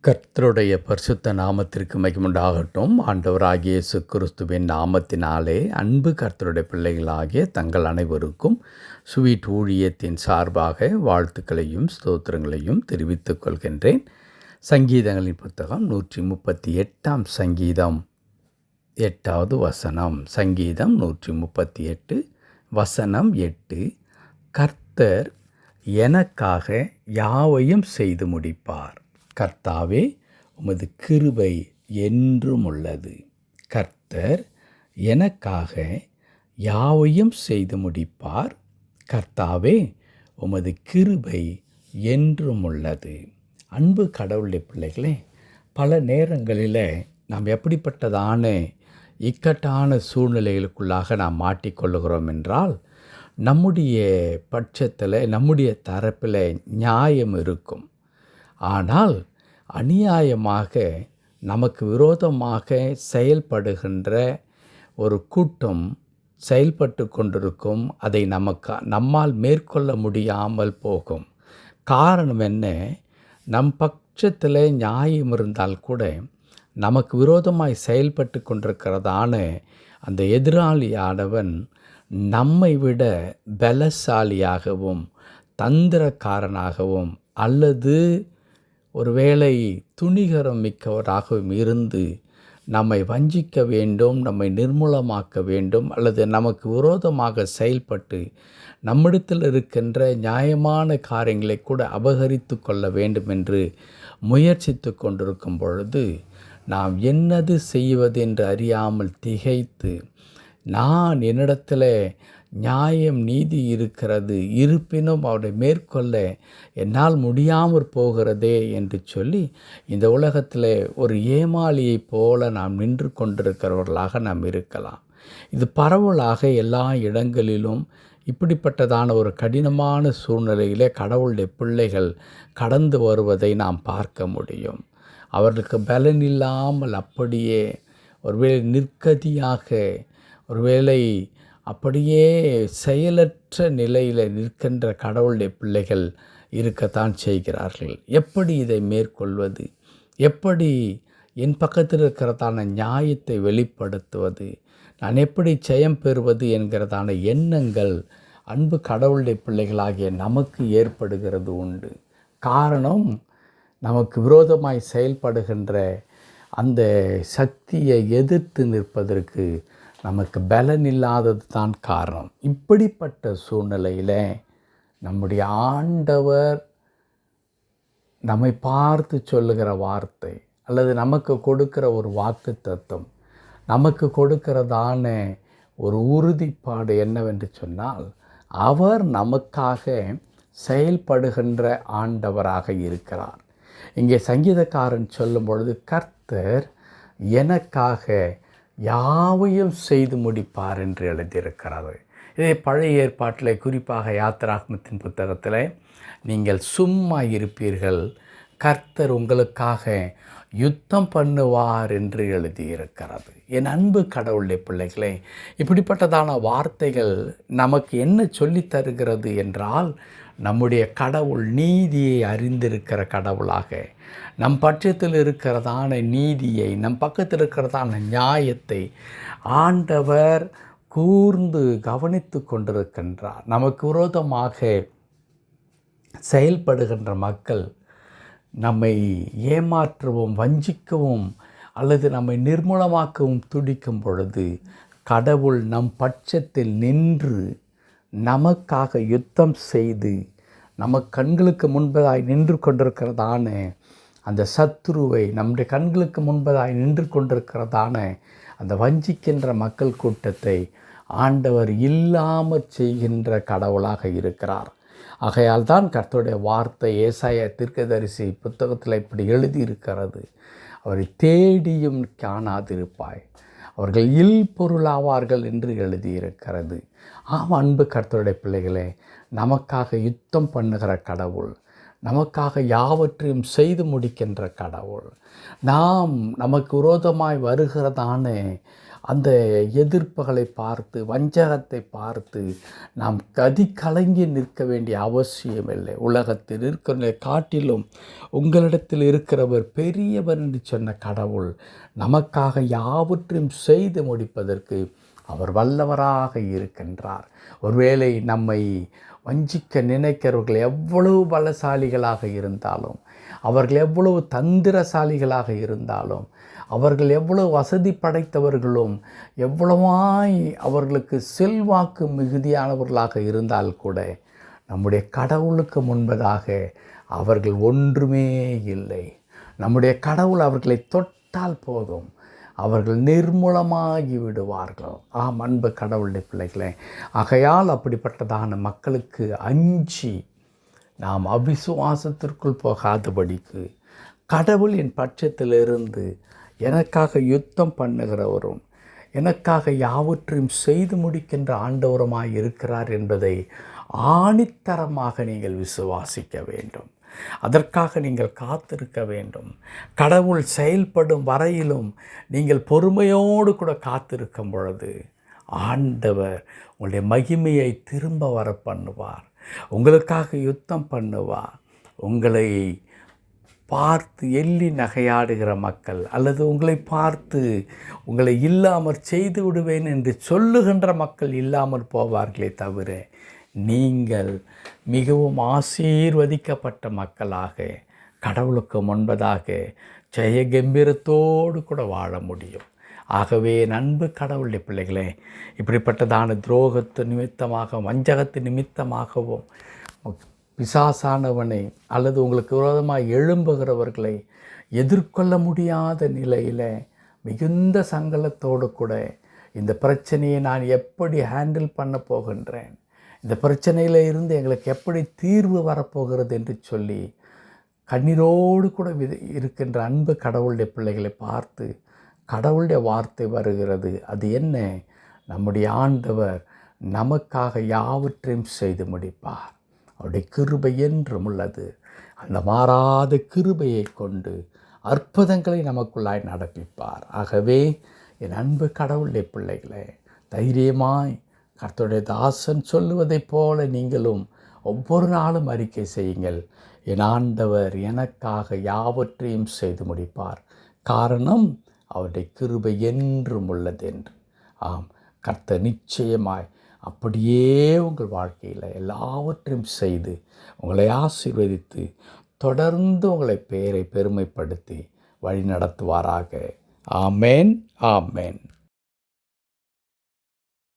கர்த்தருடைய பரிசுத்த நாமத்திற்கு மகிமுண்டாகட்டும். ஆண்டவராகிய இயேசு கிறிஸ்துவின் நாமத்தினாலே அன்பு கர்த்தருடைய பிள்ளைகளாகிய தங்கள் அனைவருக்கும் ஸ்வீட் ஊழியத்தின் சார்பாக வாழ்த்துக்களையும் ஸ்தோத்திரங்களையும் தெரிவித்துக் கொள்கின்றேன். சங்கீதங்களின் புத்தகம் 138 சங்கீதம் 8வது வசனம். சங்கீதம் 138 வசனம் 8. கர்த்தர் எனக்காக யாவையும் செய்து முடிப்பார். கர்த்தாவே, உமது கிருபை என்றும் உள்ளது. கர்த்தர் எனக்காக யாவையும் செய்து முடிப்பார். கர்த்தாவே, உமது கிருபை என்றும் உள்ளது. அன்பு கடவுளுடைய பிள்ளைகளே, பல நேரங்களில் நாம் எப்படிப்பட்டதான இக்கட்டான சூழ்நிலைகளுக்குள்ளாக நாம் மாட்டிக்கொள்ளுகிறோம் என்றால், நம்முடைய பட்சத்தில் நம்முடைய தரப்பில் நியாயம் இருக்கும். ஆனால் அநியாயமாக நமக்கு விரோதமாக செயல்படுகின்ற ஒரு கூட்டம் செயல்பட்டு கொண்டிருக்கும். அதை நம்மால் மேற்கொள்ள முடியாமல் போகும். காரணம் என்ன? நம் பட்சத்தில் நியாயம் இருந்தால் கூட நமக்கு விரோதமாய் செயல்பட்டு கொண்டிருக்கிறதான அந்த எதிராளியானவன் நம்மை விட பலசாலியாகவும் தந்திரக்காரனாகவும் அல்லது ஒருவேளை துணிகரம் மிக்கவராகவும் இருந்து நம்மை வஞ்சிக்க வேண்டும், நம்மை நிர்மூலமாக்க வேண்டும், அல்லது நமக்கு விரோதமாக செயல்பட்டு நம்மிடத்தில் இருக்கின்ற நியாயமான காரியங்களை கூட அபகரித்து கொள்ள வேண்டும் என்று முயற்சித்து கொண்டிருக்கும் பொழுது நாம் என்னது செய்வதென்று அறியாமல் திகைத்து, நான் என்னிடத்தில் நியாயம் நீதி இருக்கிறது, இருப்பினும் அவரை மேற்கொள்ள என்னால் முடியாமற் போகிறதே என்று சொல்லி இந்த உலகத்தில் ஒரு ஏமாளியைப் போல நாம் நின்று கொண்டிருக்கிறவர்களாக நாம் இருக்கலாம். இது பரவலாக எல்லா இடங்களிலும் இப்படிப்பட்டதான ஒரு கடினமான சூழ்நிலையிலே கடவுளுடைய பிள்ளைகள் கடந்து வருவதை நாம் பார்க்க முடியும். அவர்களுக்கு பலன் இல்லாமல் அப்படியே ஒருவேளை நிர்கதியாக, ஒருவேளை அப்படியே செயலற்ற நிலையில் நிற்கின்ற கடவுளுடைய பிள்ளைகள் இருக்கத்தான் செய்கிறார்கள். எப்படி இதை மேற்கொள்வது? எப்படி என் பக்கத்தில் இருக்கிறதான நியாயத்தை வெளிப்படுத்துவது? நான் எப்படி ஜெயம் பெறுவது என்கிறதான எண்ணங்கள் அன்பு கடவுளுடைய பிள்ளைகளாகிய நமக்கு ஏற்படுகிறது உண்டு. காரணம், நமக்கு விரோதமாய் செயல்படுகின்ற அந்த சக்தியை எதிர்த்து நிற்பதற்கு நமக்கு பலன் இல்லாதது தான் காரணம். இப்படிப்பட்ட சூழ்நிலையில் நம்முடைய ஆண்டவர் நம்மை பார்த்து சொல்லுகிற வார்த்தை அல்லது நமக்கு கொடுக்கிற ஒரு வாக்குத்தத்தம், நமக்கு கொடுக்கிறதான ஒரு உறுதிப்பாடு என்னவென்று சொன்னால், அவர் நமக்காக செயல்படுகின்ற ஆண்டவராக இருக்கிறார். இங்கே சங்கீதக்காரன் சொல்லும் பொழுது, கர்த்தர் எனக்காக யாவையும் செய்து முடிப்பார் என்று எழுதியிருக்கிறது. இதே பழைய ஏற்பாட்டில், குறிப்பாக யாத்திராகமத்தின் புத்தகத்தில், நீங்கள் சும்மா இருப்பீர்கள், கர்த்தர் உங்களுக்காக யுத்தம் பண்ணுவார் என்று எழுதியிருக்கிறது. என் அன்பு கடவுளுடைய பிள்ளைகளே, இப்படிப்பட்டதான வார்த்தைகள் நமக்கு என்ன சொல்லித் தருகிறது என்றால், நம்முடைய கடவுள் நீதியை அறிந்திருக்கிற கடவுளாக, நம் பட்சத்தில் இருக்கிறதான நீதியை, நம் பக்கத்தில் இருக்கிறதான நியாயத்தை ஆண்டவர் கூர்ந்து கவனித்து கொண்டிருக்கின்றார். நமக்கு விரோதமாக செயல்படுகின்ற மக்கள் நம்மை ஏமாற்றவும் வஞ்சிக்கவும் அல்லது நம்மை நிர்மூலமாக்கவும் துடிக்கும் பொழுது, கடவுள் நம் பட்சத்தில் நின்று நமக்காக யுத்தம் செய்து நமக்கு கண்களுக்கு முன்பதாய் நின்று கொண்டிருக்கிறதான அந்த சத்துருவை, நம்முடைய கண்களுக்கு முன்பதாய் நின்று கொண்டிருக்கிறதான அந்த வஞ்சிக்கின்ற மக்கள் கூட்டத்தை ஆண்டவர் இல்லாமல் செய்கின்ற கடவுளாக இருக்கிறார். ஆகையால் தான் கர்த்தருடைய வார்த்தை ஏசாயா தீர்க்கதரிசி புத்தகத்தில் இப்படி எழுதியிருக்கிறது, அவரை தேடியும் காணாதிருப்பாய், அவர்கள் பொருளாவார்கள் என்று எழுதியிருக்கிறது. அன்பு கர்த்தருடைய பிள்ளைகளே, நமக்காக யுத்தம் பண்ணுகிற கடவுள், நமக்காக யாவற்றையும் செய்து முடிக்கின்ற கடவுள், நமக்கு விரோதமாய் வருகிறதான அந்த எதிர்ப்புகளை பார்த்து, வஞ்சகத்தை பார்த்து நாம் கதி கலங்கி நிற்க வேண்டிய அவசியமில்லை. உலகத்தில் இருக்கிற காட்டிலும் உங்களிடத்தில் இருக்கிறவர் பெரியவர் என்று சொன்ன கடவுள் நமக்காக யாவற்றையும் செய்து முடிப்பதற்கு அவர் வல்லவராக இருக்கின்றார். ஒருவேளை நம்மை வஞ்சிக்க நினைக்கிறவர்கள் எவ்வளவு பலசாலிகளாக இருந்தாலும், அவர்கள் எவ்வளவு தந்திரசாலிகளாக இருந்தாலும், அவர்கள் எவ்வளவு வசதி படைத்தவர்களும், எவ்வளவாய் அவர்களுக்கு செல்வாக்கு மிகுதியானவர்களாக இருந்தால் கூட, நம்முடைய கடவுளுக்கு முன்பதாக அவர்கள் ஒன்றுமே இல்லை. நம்முடைய கடவுள் அவர்களை தொட்டால் போதும், அவர்கள் நிர்மூலமாகி விடுவார்கள். அன்பு கடவுளுடைய பிள்ளைகளே, ஆகையால் அப்படிப்பட்டதான மக்களுக்கு அஞ்சி நாம் அவிசுவாசத்திற்குள் போகாதபடிக்கு, கடவுள் என் பட்சத்திலிருந்து எனக்காக யுத்தம் பண்ணுகிறவரும் எனக்காக யாவற்றையும் செய்து முடிக்கின்ற ஆண்டவருமாய் இருக்கிறார் என்பதை ஆணித்தரமாக நீங்கள் விசுவாசிக்க வேண்டும். அதற்காக நீங்கள் காத்திருக்க வேண்டும். கடவுள் செயல்படும் வரையிலும் நீங்கள் பொறுமையோடு கூட காத்திருக்கும் பொழுது ஆண்டவர் உங்களுடைய மகிமையை திரும்ப வர பண்ணுவார். உங்களுக்காக யுத்தம் பண்ணுவார். உங்களை பார்த்து எள்ளி நகையாடுகிற மக்கள், அல்லது உங்களை பார்த்து உங்களை இல்லாமல் செய்து விடுவேன் என்று சொல்லுகின்ற மக்கள் இல்லாமல் போவார்களே தவிர, நீங்கள் மிகவும் ஆசீர்வதிக்கப்பட்ட மக்களாக கடவுளுக்கு முன்பதாக ஜெய கம்பீரத்தோடு கூட வாழ முடியும். ஆகவே அன்பு கடவுளுடைய பிள்ளைகளே, இப்படிப்பட்டதான துரோகத்து நிமித்தமாக, வஞ்சகத்து நிமித்தமாகவும், பிசாசானவனை அல்லது உங்களுக்கு விரோதமாக எழும்புகிறவர்களை எதிர்கொள்ள முடியாத நிலையில் மிகுந்த சங்கடத்தோடு கூட இந்த பிரச்சனையை நான் எப்படி ஹேண்டில் பண்ண போகின்றேன், இந்த பிரச்சனையில் இருந்து எங்களுக்கு எப்படி தீர்வு வரப்போகிறது என்று சொல்லி கண்ணீரோடு கூட இருக்கின்ற அன்பு கடவுளுடைய பிள்ளைகளை பார்த்து கடவுளுடைய வார்த்தை வருகிறது. அது என்ன? நம்முடைய ஆண்டவர் நமக்காக யாவற்றையும் செய்து முடிப்பார். அவருடைய கிருபை என்றும் உள்ளது. அந்த மாறாத கிருபையை கொண்டு அற்புதங்களை நமக்குள்ளாய் நடப்பிப்பார். ஆகவே என் அன்பு கடவுளுடைய பிள்ளைகளே, தைரியமாய் கர்த்தருடைய தாசன் சொல்லுவதைப் போல நீங்களும் ஒவ்வொரு நாளும் அறிக்கை செய்யுங்கள். என் ஆண்டவர் எனக்காக யாவற்றையும் செய்து முடிப்பார். காரணம் அவருடைய கிருபை என்றும் உள்ளது என்று. ஆம், கர்த்தர் நிச்சயமாய் அப்படியே உங்கள் வாழ்க்கையில் எல்லாவற்றையும் செய்து உங்களை ஆசீர்வதித்து தொடர்ந்து உங்களை பெயரை பெருமைப்படுத்தி வழி நடத்துவாராக. ஆமேன், ஆமேன்.